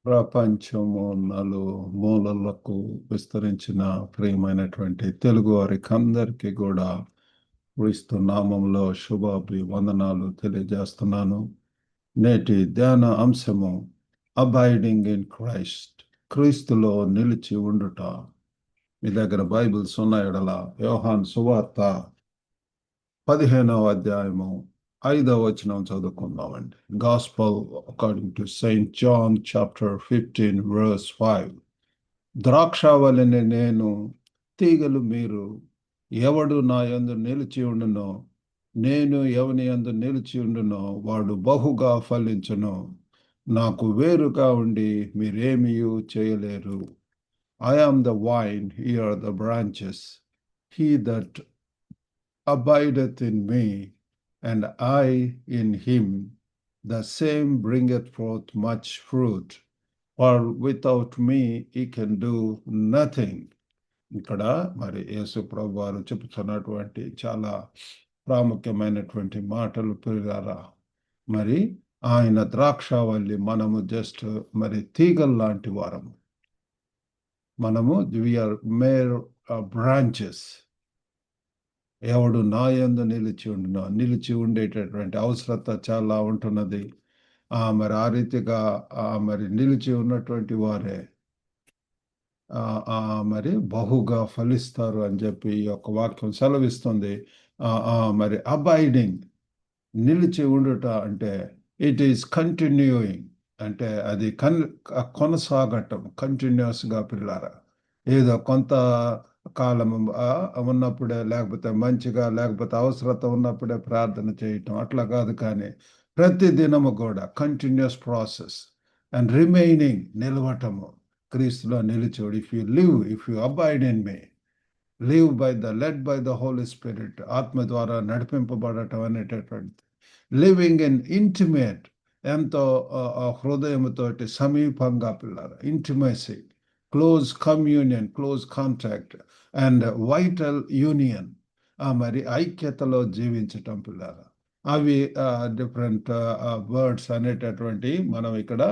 ప్రపంచము నలుమూలలకు విస్తరించిన ప్రియమైనటువంటి తెలుగు వారికి అందరికీ కూడా క్రీస్తు నామంలో శుభాభివందనాలు తెలియజేస్తున్నాను. నేటి ధ్యాన అంశము అబైడింగ్ ఇన్ క్రైస్ట్, క్రీస్తులో నిలిచి ఉండుట. మీ దగ్గర బైబిల్స్ ఉన్న ఎడల యోహాన్ సువార్త 15వ అధ్యాయము 5వ వచనం చదువుకుందామండి. Gospel according to saint John chapter 15 verse 5. ద్రాక్షావళిని నేను, తీగలు మీరు. ఎవడు నా యందు నిలిచి ఉండునో, నేను ఎవని యందు నిలిచి ఉండునో వాడు బహుగా ఫలించును. నాకు వేరుగా ఉండి మీరేమియూ చేయలేరు. I am the vine, ye are the branches. He that abideth in me, and I in him, the same bringeth forth much fruit. For without me he can do nothing. ఇక్కడ మరి యేసు ప్రభు వారు చెప్తున్నటువంటి చాలా ప్రాముఖ్యమైనటువంటి మాటలు పిల్లరా. మరి ఆయన ద్రాక్షావల్లి, మనము జస్ట్ మరి తీగల్ లాంటి వారము. మనము వీఆర్ మేర్ బ్రాంచెస్. ఎవడు నా యందు నిలిచి ఉండేటటువంటి అవసరత చాలా ఉంటున్నది. మరి ఆ రీతిగా మరి నిలిచి ఉన్నటువంటి వారే మరి బహుగా ఫలిస్తారు అని చెప్పి ఈ యొక్క వాక్యం సెలవిస్తుంది. మరి అబైడింగ్, నిలిచి ఉండుట అంటే ఇట్ ఈస్ కంటిన్యూయింగ్, అంటే అది కొనసాగటం, కంటిన్యూస్గా పిల్లారా. ఏదో కొంత కాలం ఉన్నప్పుడే, లేకపోతే మంచిగా, లేకపోతే అవసరత ఉన్నప్పుడే ప్రార్థన చేయటం అట్లా కాదు, కానీ ప్రతి దినము కూడా కంటిన్యూస్ ప్రాసెస్ అండ్ రిమైనింగ్, నిలవటము, క్రీస్తులో నిలిచోడు. If you abide in me, led by the holy spirit, ఆత్మ ద్వారా నడిపింపబడటం అనేటటువంటి లివింగ్ ఇన్ ఇంటిమేట్, ఎంతో హృదయముతోటి సమీపంగా పిల్లలు, intimacy, close communion, close contact and vital union, మరి ఐక్యతలో జీవించటం పిల్లలు. అవి డిఫరెంట్ వర్డ్స్ అనేటటువంటి మనం ఇక్కడ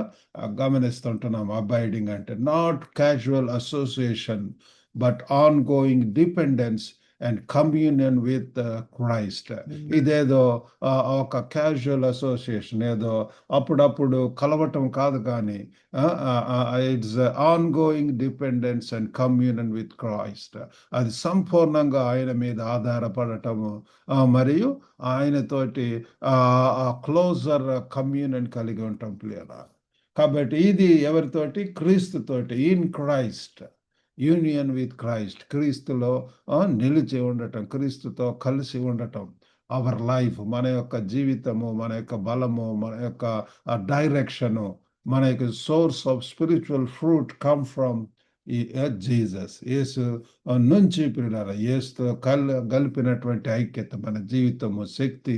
గమనిస్తుంటున్నాం. అబైడింగ్ అంటే not casual association, but on going dependence and communion with Christ. ఇదేదో ఒక క్యాజువల్ అసోసియేషన్, ఏదో అప్పుడప్పుడు కలవటం కాదు, కానీ it's on going dependence and communion with Christ. అది సంపూర్ణంగా ఆయన మీద ఆధారపడటము, మరియు ఆయనతోటి క్లోజర్ కమ్యూనియన్ కలిగి ఉంటాం ప్రియరా. కాబట్టి ఇది ఎవరితోటి? క్రీస్తుతోటి. In Christ, union with Christ, క్రీస్తులో నిలిచి ఉండటం, క్రీస్తుతో కలిసి ఉండటం. అవర్ లైఫ్, మన యొక్క జీవితము, మన యొక్క బలము, మన యొక్క డైరెక్షను, మన యొక్క source of spiritual fruit come from Jesus. Yesu నుంచి పిల్లల, యేసుతో గలిపినటువంటి ఐక్యత, మన జీవితము, శక్తి.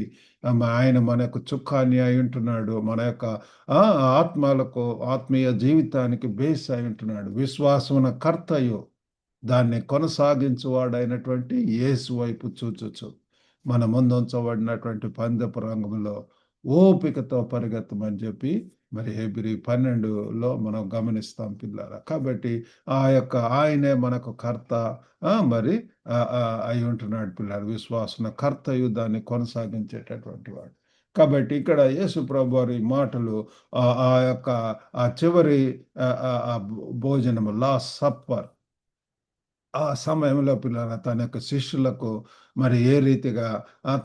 ఆయన మన యొక్క చుక్కాని అయి ఉంటున్నాడు, మన యొక్క ఆత్మలకు, ఆత్మీయ జీవితానికి బేస్ అయి ఉంటున్నాడు. విశ్వాసమున కర్తయు, దాన్ని కొనసాగించువాడైనటువంటి యేసు వైపు చూచుచు మన ముందుంచబడినటువంటి పందెపు రంగంలో ఓపికతో పరిగెత్తమని చెప్పి మరి హెబ్రీ 12లో మనం గమనిస్తాం పిల్లరా. కాబట్టి ఆయనే మనకు కర్త, మరి అయి ఉంటున్నాడు పిల్లలు. విశ్వాసన కర్తయు, దాన్ని కొనసాగించేటటువంటి వాడు. కాబట్టి ఇక్కడ యేసు ప్రభు వారి మాటలు, ఆ యొక్క చివరి భోజనము, లాస్ట్ సప్పర్, ఆ సమయంలో పిల్లల తన యొక్క శిష్యులకు మరి ఏ రీతిగా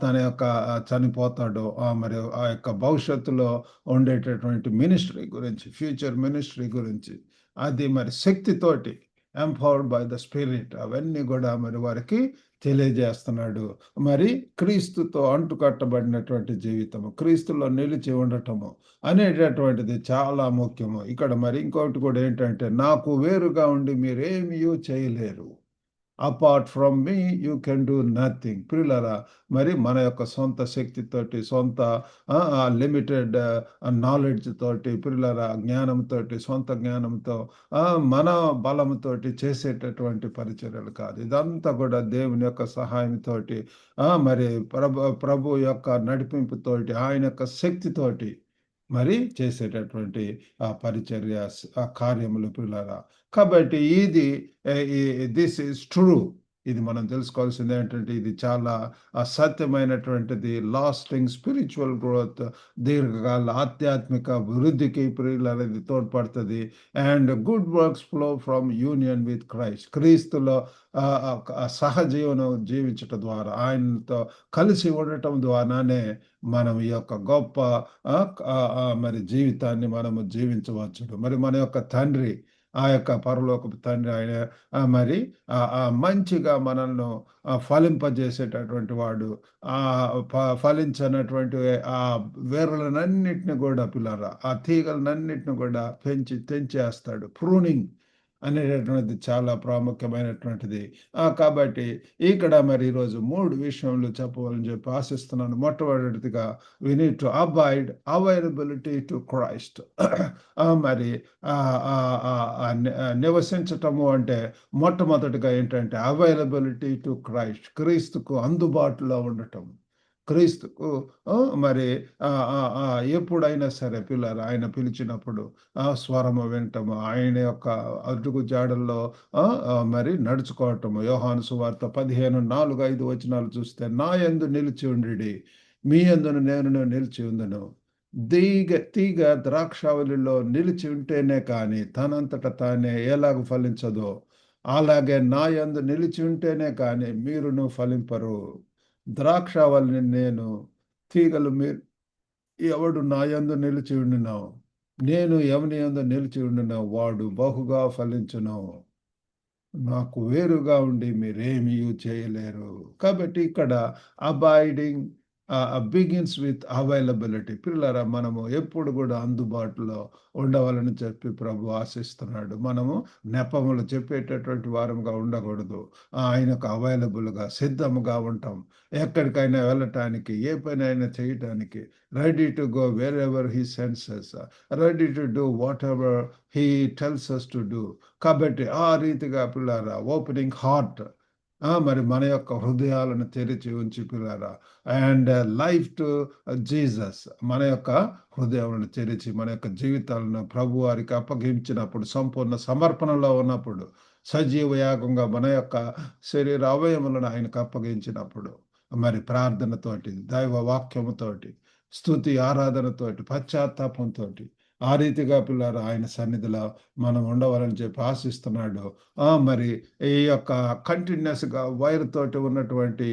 తన యొక్క చనిపోతాడో, మరి ఆ యొక్క భవిష్యత్తులో ఉండేటటువంటి మినిస్ట్రీ గురించి, ఫ్యూచర్ మినిస్ట్రీ గురించి, అది మరి శక్తితోటి, ఎంపవర్డ్ బై ద స్పిరిట్, అవన్నీ కూడా మరి వారికి తెలియజేస్తున్నాడు. మరి క్రీస్తుతో అంటుకట్టబడినటువంటి జీవితము, క్రీస్తులో నిలిచి ఉండటము అనేటటువంటిది చాలా ముఖ్యము. ఇక్కడ మరి ఇంకొకటి కూడా ఏంటంటే, నాకు వేరుగా ఉండి మీరేమీ చేయలేరు. Apart from me you can do nothing. పిల్లరా, మరి మన యొక్క సొంత శక్తితోటి, సొంత లిమిటెడ్ నాలెడ్జ్ తోటి, పిల్లరా, జ్ఞానంతో, సొంత జ్ఞానంతో, మన బలంతోటి చేసేటటువంటి పరిచర్యలు కాదు. ఇదంతా కూడా దేవుని యొక్క సహాయంతో, మరి ప్రభు యొక్క నడిపింపుతోటి, ఆయన యొక్క శక్తితోటి మరి చేసేటటువంటి ఆ పరిచర్య ఆ కార్యములు పిల్లరా. కాబట్టి ఇది దిస్ ఈజ్ ట్రూ. ఇది మనం తెలుసుకోవాల్సింది ఏంటంటే ఇది చాలా సత్యమైనటువంటిది. లాస్టింగ్ స్పిరిచువల్ గ్రోత్, దీర్ఘకాల ఆధ్యాత్మిక అభివృద్ధికి ప్రియులారా ఇది తోడ్పడుతుంది. And good works flow from union with Christ. క్రీస్తులో సహజీవనం జీవించటం ద్వారా, ఆయనతో కలిసి ఉండటం ద్వారానే మనం ఈ యొక్క గొప్ప మరి జీవితాన్ని మనము జీవించవచ్చు. మరి మన యొక్క తండ్రి, ఆ యొక్క పరలోకపు తండ్రి ఆయన మరి మంచిగా మనల్ని ఫలింపజేసేటటువంటి వాడు. ఫలించినటువంటి ఆ వేర్లనన్నిటిని కూడా పిల్లరా, ఆ తీగలనన్నిటిని కూడా పెంచి తెంచేస్తాడు. ప్రూనింగ్ అనేటటువంటిది చాలా ప్రాముఖ్యమైనటువంటిది. కాబట్టి ఇక్కడ మరి ఈరోజు 3 విషయములు చెప్పవాలని చెప్పి ఆశిస్తున్నాను. మొట్టమొదటిగా we need to avoid availability to Christ. మరి నివసించటము అంటే మొట్టమొదటిగా ఏంటంటే అవైలబిలిటీ టు క్రైస్ట్. క్రీస్తుకు అందుబాటులో ఉండటం. క్రీస్తుకు మరి ఎప్పుడైనా సరే పిల్లలు ఆయన పిలిచినప్పుడు స్వరము వినటము, ఆయన యొక్క అడుగు జాడల్లో మరి నడుచుకోవటము. యోహాను సువార్త 15:4-5 వచనాలు చూస్తే, నా యందు నిలిచి ఉండి మీ యందును నేను నిలిచి ఉందును. తీగ ద్రాక్షావళిలో నిలిచి ఉంటేనే కానీ తనంతట తానే ఎలాగ ఫలించదో, అలాగే నా యందు నిలిచి ఉంటేనే కానీ మీరును ఫలింపరు. ద్రాక్షావళిని నేను, తీగలు మీరు. ఎవడు నా యందు నిలిచి ఉండునో, నేను ఎవని యందు నిలిచి ఉండునో వాడు బహుగా ఫలించును. నాకు వేరుగా ఉండి మీరేమీ చేయలేరు. కాబట్టి ఇక్కడ అబాయిడింగ్ బిగిన్స్ విత్ అవైలబిలిటీ. పిల్లరా, మనము ఎప్పుడు కూడా అందుబాటులో ఉండవాలని చెప్పి ప్రభు ఆశిస్తున్నాడు. మనము నెపములు చెప్పేటటువంటి వారంగా ఉండకూడదు. ఆయనకు అవైలబుల్గా సిద్ధముగా ఉంటాం. ఎక్కడికైనా వెళ్ళటానికి, ఏ పని అయినా చేయటానికి ready to go wherever he senses, ready to do whatever he tells us to do. కాబట్టి ఆ రీతిగా పిల్లారా ఓపెనింగ్ హార్ట్, మరి మన యొక్క హృదయాలను తెరిచి ఉంచి పిల్లారా, అండ్ లైఫ్ టు జీసస్, మన యొక్క హృదయాలను తెరిచి మన యొక్క జీవితాలను ప్రభు వారికి అప్పగించినప్పుడు, సంపూర్ణ సమర్పణలో ఉన్నప్పుడు, సజీవ యాగంగా మన యొక్క శరీర అవయములను ఆయనకు అప్పగించినప్పుడు, మరి ప్రార్థనతోటి, దైవ వాక్యముతోటి, స్తుతి ఆరాధనతోటి, పశ్చాత్తాపంతోటి ఆ రీతిగా పిల్లలు ఆయన సన్నిధిలో మనం ఉండవాలని చెప్పి ఆశిస్తున్నాడు. మరి ఈ యొక్క కంటిన్యూస్గా వైర్ తోటి ఉన్నటువంటి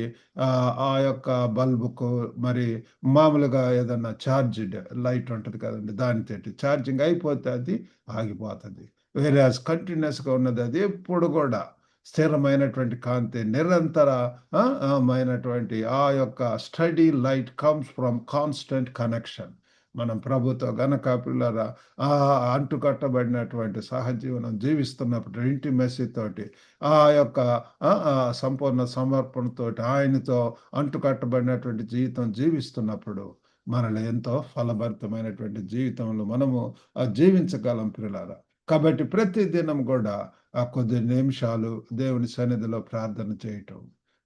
ఆ యొక్క బల్బుకు మరి మామూలుగా ఏదన్నా ఛార్జ్డ్ లైట్ ఉంటుంది కదండి, దానితోటి ఛార్జింగ్ అయిపోతే అది ఆగిపోతుంది. వేరే కంటిన్యూస్గా ఉన్నది అది ఎప్పుడు కూడా స్థిరమైనటువంటి కాంతి, నిరంతర మైనటువంటి ఆ యొక్క study light comes from constant connection. మనం ప్రభుతో గనక పిల్లరా అంటుకట్టబడినటువంటి సహజీవనం జీవిస్తున్నప్పుడు, ఇంటిమెసీ తోటి, ఆ యొక్క సంపూర్ణ సమర్పణతోటి ఆయనతో అంటుకట్టబడినటువంటి జీవితం జీవిస్తున్నప్పుడు మనలో ఎంతో ఫలభరితమైనటువంటి జీవితంలో మనము జీవించగలం పిల్లరా. కాబట్టి ప్రతి దినం కూడా కొద్ది నిమిషాలు దేవుని సన్నిధిలో ప్రార్థన చేయటం.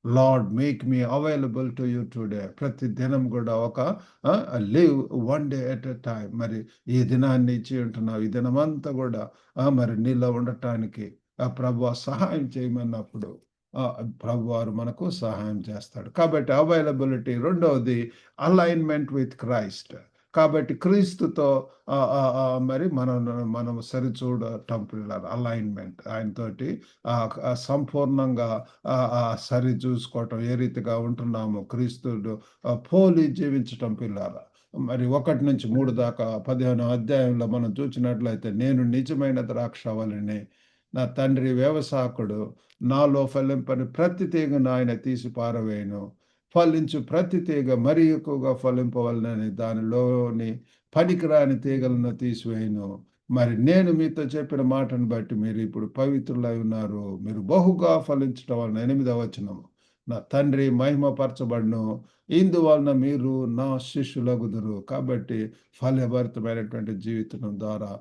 Lord make me available to you today. ప్రతి దినం కూడా ఒక live one day at a time. మరి ఈ దినాన్ని ఇచ్చి ఉంటున్నావు, ఈ దినమంతా కూడా మరి నీలో ఉండటానికి ప్రభు సహాయం చేయమన్నప్పుడు ప్రభు వారు మనకు సహాయం చేస్తాడు. కాబట్టి అవైలబిలిటీ. రెండవది అలైన్మెంట్ విత్ క్రైస్ట్. కాబట్టి క్రీస్తుతో మరి మనం సరిచూడటం పిల్లలు, అలైన్మెంట్ ఆయనతోటి సంపూర్ణంగా సరి చూసుకోవటం, ఏ రీతిగా ఉంటున్నామో క్రీస్తుడు పోలి జీవించటం పిల్లల. మరి 1-3 దాకా 15వ అధ్యాయంలో మనం చూసినట్లయితే, నేను నిజమైన ద్రాక్షవల్లిని, నా తండ్రి వ్యవసాయకుడు, నాలో ఫలింపని ప్రతి తీగను ఆయన తీసి పారవేయను, ఫలించు ప్రతి తీగ మరి ఎక్కువగా ఫలింపవలనని దానిలోని పనికిరాని తీగలను తీసివేయను. మరి నేను మీతో చెప్పిన మాటను బట్టి మీరు ఇప్పుడు పవిత్రులై ఉన్నారు, మీరు బహుగా ఫలించటం వలన. 8వ వచనం, నా తండ్రి మహిమపరచబడును. ఇందువలన మీరు నా శిష్యులగుదురు. కాబట్టి ఫలభరితమైనటువంటి జీవితం ద్వారా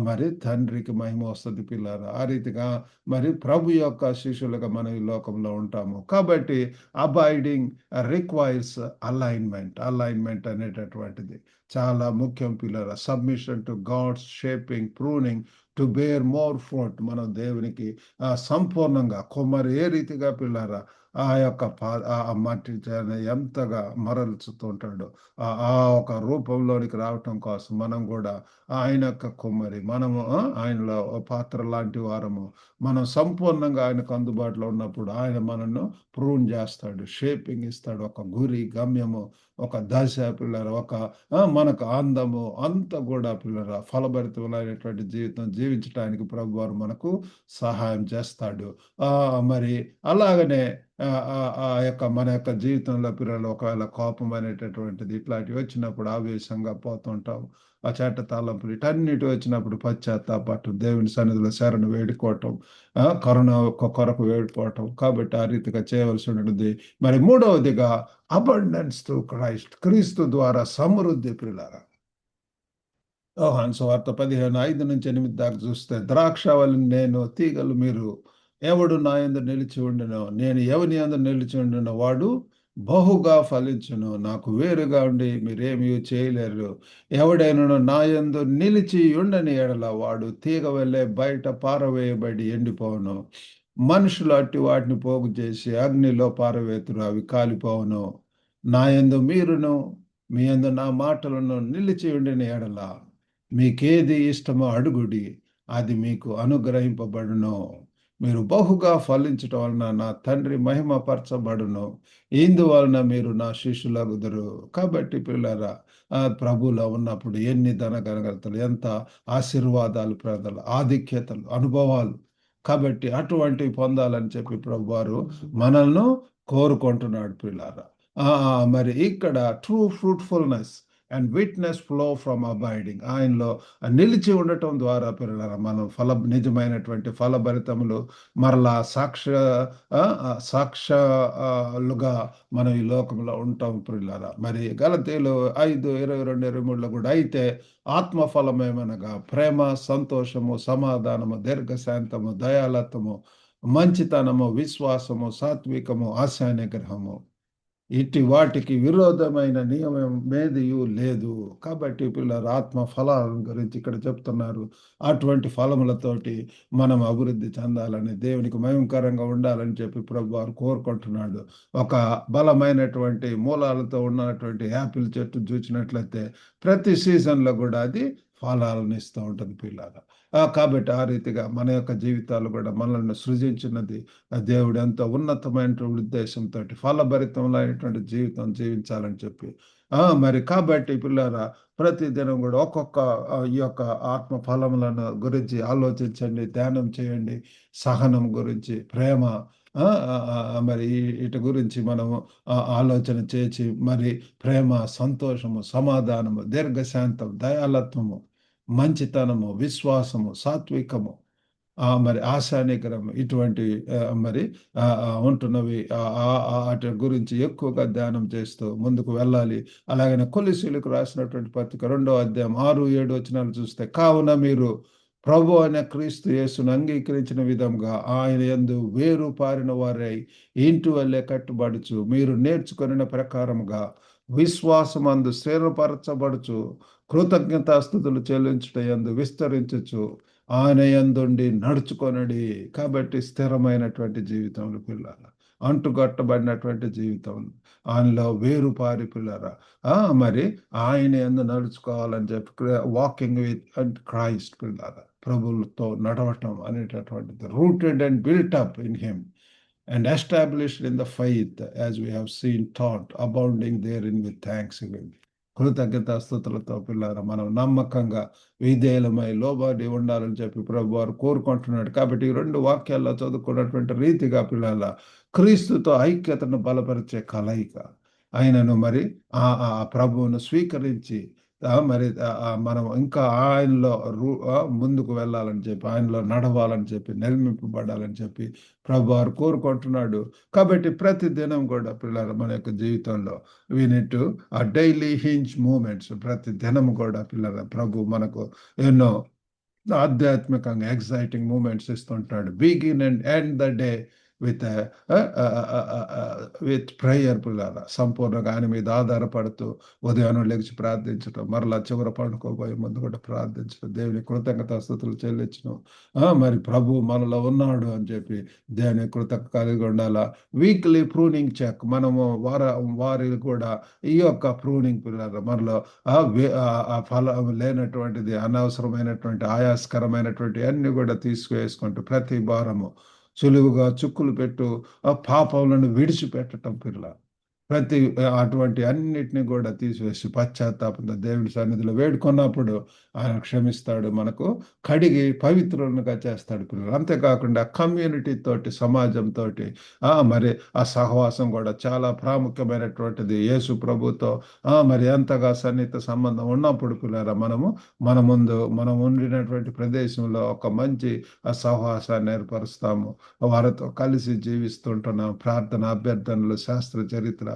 మరి తండ్రికి మహిమ వస్తుంది పిల్లారా. ఆ రీతిగా మరి ప్రభు యొక్క శిష్యులుగా మనం ఈ లోకంలో ఉంటాము. కాబట్టి అబైడింగ్ రిక్వైర్స్ అలైన్మెంట్. అలైన్మెంట్ అనేటటువంటిది చాలా ముఖ్యం పిల్లరా. Submission to God's shaping, pruning to bear more fruit. మనం దేవునికి సంపూర్ణంగా కొమ్మరి ఏ రీతిగా పిల్లరా ఆ యొక్క ఆ మట్టి ఎంతగా మరల్చుతుంటాడో ఆ ఒక రూపంలోనికి రావటం కోసం మనం కూడా ఆయన యొక్క కుమ్మరి, మనము ఆయనలో పాత్ర లాంటి వారము. మనం సంపూర్ణంగా ఆయనకు అందుబాటులో ఉన్నప్పుడు ఆయన మనను ప్రూన్ చేస్తాడు, షేపింగ్ ఇస్తాడు, ఒక గురి, గమ్యము, ఒక దశ పిల్లర, ఒక మనకు అందము అంతా కూడా పిల్లర ఫలభరితమైనటువంటి జీవితం జీవించడానికి ప్రభు వారు మనకు సహాయం చేస్తాడు. మరి అలాగనే ఆ యొక్క మన యొక్క జీవితంలో పిల్లలు ఒకవేళ కోపం అనేటటువంటిది ఇట్లాంటివి వచ్చినప్పుడు ఆవేశంగా పోతుంటాం. ఆ చేట తలంపులు వీటన్నిటి వచ్చినప్పుడు పశ్చాత్తాపడటం, దేవుని సన్నిధిలో శరణు వేడుకోవటం, కరుణ కొరకు వేడుకోవటం. కాబట్టి ఆ రీతిగా చేయవలసి ఉంటుంది. మరి మూడవదిగా అబండెన్స్ త్రూ క్రైస్ట్, క్రీస్తు ద్వారా సమృద్ధి పిల్లరా. యోహాను సువార్త 15:5-8 దాకా చూస్తే, ద్రాక్షవల్లిని నేను, తీగలు మీరు. ఎవడు నా యందు నిలిచి ఉండునో, నేను ఎవని యందు నిలిచి ఉండునో వాడు బహుగా ఫలించును. నాకు వేరుగా ఉండి మీరేమీ చేయలేరు. ఎవడైనను నా యందు నిలిచి ఉండని ఎడల వాడు తీగ వలె బయట పారవేయబడి ఎండిపోవును. మనుషులు అట్టి వాటిని పోగు చేసి అగ్నిలో పారవేతురు, అవి కాలిపోవును. నా యందు మీరును, మీ యందు నా మాటలను నిలిచి ఉండిన ఎడల మీకేది ఇష్టమో అడుగుడి, అది మీకు అనుగ్రహింపబడును. మీరు బహుగా ఫలించటం వలన నా తండ్రి మహిమపరచబడును. ఇందువలన మీరు నా శిష్యులగుదురు. కాబట్టి పిల్లరా, ప్రభువులో ఉన్నప్పుడు ఎన్ని ధనగనగలతలు, ఎంత ఆశీర్వాదాలు, ప్రజలు ఆధిక్యతలు, అనుభవాలు. కాబట్టి అటువంటివి పొందాలని చెప్పి ప్రభువారు మనల్ని కోరుకుంటున్నాడు పిల్లారా. మరి ఇక్కడ true fruitfulness and witness flow from abiding, ఆయనలో నిలిచి ఉండటం ద్వారా పిల్లల మనం నిజమైనటువంటి ఫలభరితములు మరలా సాక్షలుగా మనం ఈ లోకంలో ఉంటాం పిల్లల. మరి గలతీయులు 5:22-23 కూడా, అయితే ఆత్మఫలమేమనగా ప్రేమ, సంతోషము, సమాధానము, దీర్ఘశాంతము, దయాలత్వము, మంచితనము, విశ్వాసము, సాత్వికము, ఆశానిగ్రహము. ఇట్టి వాటికి విరోధమైన నియమం ఏదియు లేదు. కాబట్టి పిల్లల ఆత్మ ఫలాల గురించి ఇక్కడ చెప్తున్నారు. అటువంటి ఫలములతోటి మనం అభివృద్ధి చెందాలని, దేవునికి మహిమకరంగా ఉండాలని చెప్పి ప్రభు వారు కోరుకుంటున్నాడు. ఒక బలమైనటువంటి మూలాలతో ఉన్నటువంటి యాపిల్ చెట్టు చూసినట్లయితే ప్రతి సీజన్లో కూడా అది ఫలాలను ఇస్తూ ఉంటుంది పిల్లల. కాబట్టి ఆ రీతిగా మన యొక్క జీవితాలు కూడా మనల్ని సృజించినది దేవుడు ఎంతో ఉన్నతమైనటువంటి ఉద్దేశంతో ఫలభరితమైనటువంటి జీవితం జీవించాలని చెప్పి మరి కాబట్టి పిల్లరా, ప్రతిదినం కూడా ఒక్కొక్క ఈ యొక్క ఆత్మ ఫలములను గురించి ఆలోచించండి, ధ్యానం చేయండి. సహనం గురించి, ప్రేమ, మరి వీటి గురించి మనము ఆలోచన చేసి మరి ప్రేమ, సంతోషము, సమాధానము, దీర్ఘశాంతం, దయాలత్వము, మంచితనము, విశ్వాసము, సాత్వికము, మరి ఆశానికరం, ఇటువంటి మరి ఉంటున్నవి వాటి గురించి ఎక్కువగా ధ్యానం చేస్తూ ముందుకు వెళ్ళాలి. అలాగనే కొలొస్సీయులకు రాసినటువంటి పత్రిక 2:6-7 చూస్తే, కావున మీరు ప్రభు అయిన క్రీస్తు యేసును అంగీకరించిన విధంగా ఆయన యందు వేరు పారిన వారై ఇంటి వల్లే కట్టుబడుచు, మీరు నేర్చుకొనిన ప్రకారముగా విశ్వాసమందు స్థిరపరచబడుచు, కృతజ్ఞతాస్తుతులు చెల్లించుట యందు విస్తరించుచు ఆయన యందుండి నడుచుకొనడి. కాబట్టి స్థిరమైనటువంటి జీవితంలో పిల్లల, అంటుగట్టబడినటువంటి జీవితం, ఆయనలో వేరు పారి పిల్లరా, మరి ఆయన యందు నడుచుకోవాలని చెప్పి వాకింగ్ విత్ క్రైస్ట్ పిల్లరా, ప్రభువులతో నడవటం అనేటటువంటిది rooted and built up in him and established in the faith, as we have seen taught, abounding therein with thanksgiving. కృతజ్ఞతాస్తుతులతో పిల్లారా మనం నమ్మకంగా విధేయులమై లోబడి ఉండాలని చెప్పి ప్రభు వారు కోరుకుంటున్నాడు. కాబట్టి ఈ 2 వాక్యాల్లో చదువుకున్నటువంటి రీతిగా పిల్లల క్రీస్తుతో ఐక్యతను బలపరిచే కలయిక, ఆయనను మరి ఆ ప్రభువును స్వీకరించి మరి మనం ఇంకా ఆయనలో ముందుకు వెళ్ళాలని చెప్పి, ఆయనలో నడవాలని చెప్పి, నిర్మింపబడాలని చెప్పి ప్రభు వారు కోరుకుంటున్నాడు. కాబట్టి ప్రతి దినం కూడా పిల్లలు మన యొక్క జీవితంలో వి నీడ్ టు ఆ డైలీ హింజ్ మూమెంట్స్, ప్రతి దినం కూడా పిల్లల ప్రభు మనకు ఎన్నో ఆధ్యాత్మికంగా ఎక్సైటింగ్ మూమెంట్స్ ఇస్తుంటాడు. Begin and end the day with with prayer పిల్లల సంపూర్ణంగా ఆయన మీద ఆధారపడుతూ ఉదయం లెగిసి ప్రార్థించడం, మరలా చివర పండుకోబోయే ముందు కూడా ప్రార్థించడం, దేవుని కృతజ్ఞతాస్తుతులు చెల్లించడం. మరి ప్రభు మనలో ఉన్నాడు అని చెప్పి దేవుని కృతజ్ఞత కలిగి ఉండాలా. వీక్లీ ప్రూనింగ్ చెక్ మనము వారి కూడా ఈ యొక్క ప్రూనింగ్ పిల్లల మనలో ఆ ఫలం లేనటువంటిది, అనవసరమైనటువంటి ఆయాస్కరమైనటువంటి అన్ని కూడా తీసుకువేసుకుంటూ ప్రతి భారము సులువుగా చుక్కులు పెట్టు ఆ పాపములను విడిచిపెట్టటం పిల్ల ప్రతి అటువంటి అన్నిటిని కూడా తీసివేసి పశ్చాత్తాపంతో దేవుని సన్నిధిలో వేడుకున్నప్పుడు ఆయన క్షమిస్తాడు, మనకు కడిగి పవిత్రులుగా చేస్తాడు పిల్లలు. అంతేకాకుండా కమ్యూనిటీ తోటి, సమాజంతో మరి ఆ సహవాసం కూడా చాలా ప్రాముఖ్యమైనటువంటిది. యేసు ప్రభుతో మరి ఎంతగా సన్నిహిత సంబంధం ఉన్నప్పుడు పిల్లరా మన ముందు మనం ఉండినటువంటి ప్రదేశంలో ఒక మంచి ఆ సహవాసాన్ని ఏర్పరుస్తాము. వారితో కలిసి జీవిస్తుంటున్నాం. ప్రార్థన, అభ్యర్థనలు, శాస్త్ర చరిత్ర,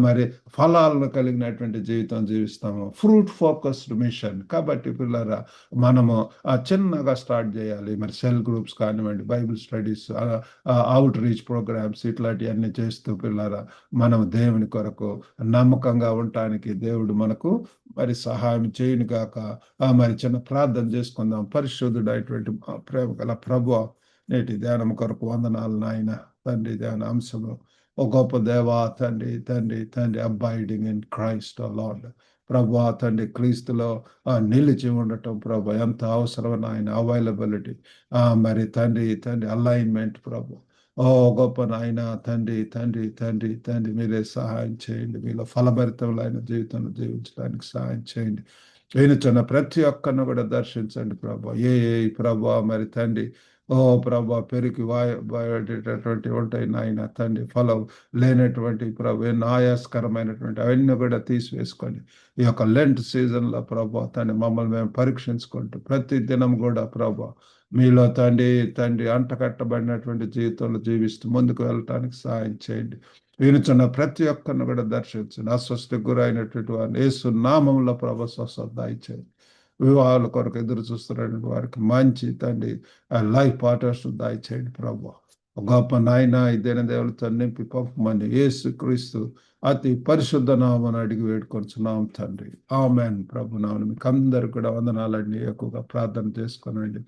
మరి ఫలాలను కలిగినటువంటి జీవితం జీవిస్తాము. Fruit focused machine. కాబట్టి పిల్లరా మనము చిన్నగా స్టార్ట్ చేయాలి. మరి సెల్ గ్రూప్స్ కానివ్వండి, Bible studies, outreach programs ఇట్లాంటివన్నీ చేస్తూ పిల్లరా మనం దేవుని కొరకు నమ్మకంగా ఉండటానికి దేవుడు మనకు మరి సహాయం చేయను గాక. మరి చిన్న ప్రార్థన చేసుకుందాం. పరిశుద్ధుడైనటువంటి ప్రేమ గల ప్రభువా, నేటి ధ్యానం కొరకు వందనాలు నాయన తండ్రి. ధ్యాన అంశము ఓ గొప్ప దేవా తండ్రి, తండ్రి, తండ్రి, అబైడింగ్ ఇన్ క్రైస్ట్ లార్డ్. ప్రభా తండ్రి, క్రీస్తులో నిలిచి ఉండటం ప్రభు ఎంత అవసరం ఆయన. అవైలబిలిటీ, మరి తండ్రి, తండ్రి, అలైన్మెంట్ ప్రభు. ఓ గొప్ప నాయన తండ్రి, తండ్రి, తండ్రి, తండ్రి, మీరే సహాయం చేయండి. మీలో ఫలభరితములైన జీవితంలో జీవించడానికి సహాయం చేయండి. వినుచున్న ప్రతి ఒక్కరిని కూడా దర్శించండి ప్రభా. ప్రభా మరి తండ్రి, ఓ ప్రభా పెరిగి వాయేటటువంటి ఉంటాయి నాయన తండ్రి, ఫలం లేనటువంటి ప్రభు ఎన్నో ఆయాస్కరమైనటువంటి అవన్నీ కూడా తీసివేసుకొని ఈ యొక్క లెంట్ సీజన్లో ప్రభా తండ్రి మమ్మల్ని మేము పరీక్షించుకుంటూ ప్రతి దినం కూడా ప్రభా మీలో తండ్రి, తండ్రి అంటకట్టబడినటువంటి జీవితంలో జీవిస్తూ ముందుకు వెళ్ళటానికి సహాయం చేయండి. వినుచున్న ప్రతి ఒక్కరిని కూడా దర్శించండి. అస్వస్థకు గురైనటువంటి వారిని యేసు నామంలో ప్రభు స్వస్థత దయచేయండి. వివాహాల కొరకు ఎదురు చూస్తున్నటువంటి వారికి మంచి తండ్రి లైఫ్ పార్ట్నర్స్ దయచేయండి ప్రభు. గొప్ప నాయన ఇదేన దేవులతో నింపి పంపమని యేసు క్రీస్తు అతి పరిశుద్ధ నామని అడిగి వేడుకొంచున్నాం తండ్రి. ఆమెన్. ప్రభు నామని మీకు అందరు కూడా వందనాలండి. ఎక్కువగా ప్రార్థన చేసుకోనండి.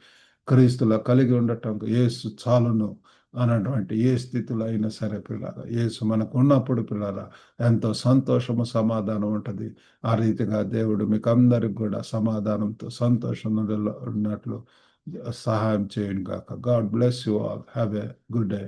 క్రీస్తులో కలిగి ఉండటం యేసు చాలును అన్నటువంటి ఏ స్థితిలో అయినా సరే పిల్లరా, యేసు మనకు ఉన్నప్పుడు పిల్లరా ఎంతో సంతోషము, సమాధానం ఉంటుంది. ఆ రీతిగా దేవుడు మీకు అందరికి కూడా సమాధానంతో సంతోషంలో ఉన్నట్లు సహాయం చేయండి గాక. God bless you all. Have a good day.